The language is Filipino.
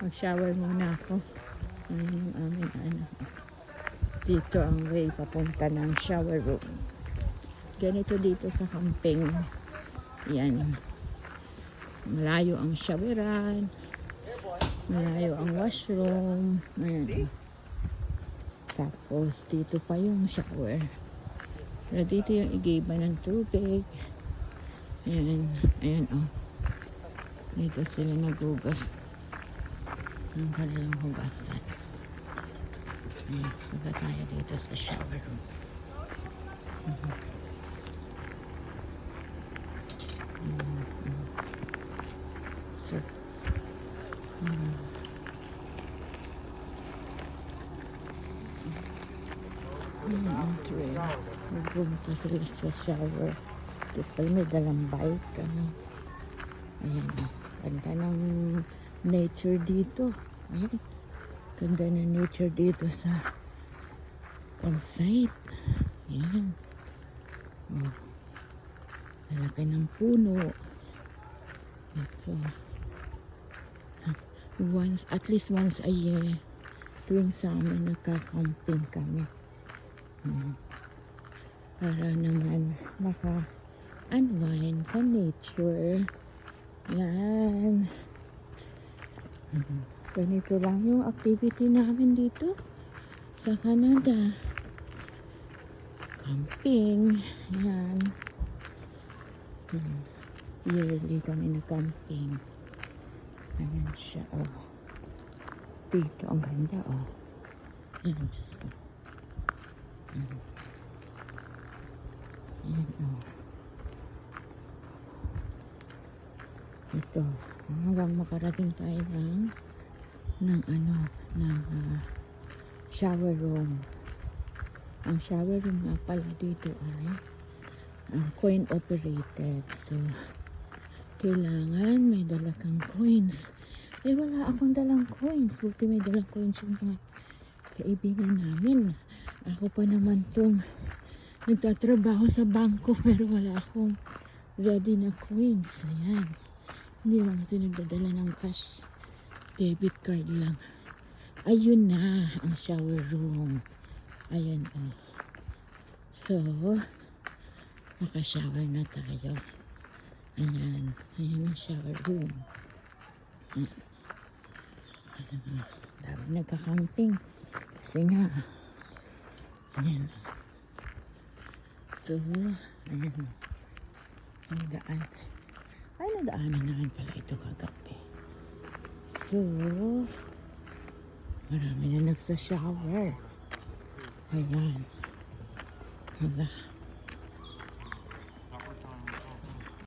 Mag-shower muna ako. Ayan yung aming ano. Dito ang way papunta ng shower room. Ganito dito sa camping. Yan. Malayo ang showeran. Malayo ang washroom. Ayan. Tapos dito pa yung shower. Pero dito yung igiba ng tubig. Ayan. Ayan oh. Dito sila nagugas ng kanilang hugasan. Ayan. Punta tayo dito sa shower room. So, entry. Nagpunta sila sa shower. Dito may dalang bike. Ayan. Ganda ng nature dito. Ayan. Ganda ng nature dito sa campsite. Ayan. Oh. Malaki ng puno. Ito. At least once a year, tuwing summer, nagka-camping kami. Para naman maka-unwind sa nature. Yan. Ganito lang yung activity namin dito sa Canada. Camping. Yan. Yearly kami na camping. Ayan siya, oh. Dito, ang ganda, oh. Ayan siya. Ayan, oh. Ito, hanggang makarating tayo ng shower room. Ang shower room nga pala dito ay coin operated. So, kailangan may dala kang coins. Eh, wala akong dalang coins. Buti may dalang coins yung mga kaibigan namin. Ako pa naman tong nagtatrabaho sa bangko pero wala akong ready na coins. Ayan. Hindi lang kasi nagdadala ng cash. Debit card lang. Ayun na ang shower room. Ayan, oh. So, naka-shower na tayo. Ayan. Ayan ang shower room. Dami nagka-camping. Kasi nga. Ayan. So, ayan. Ang daan. Ay, nadaanan na rin pala ito kagabi. So, marami na nagsa-shower. Ayan. Hala.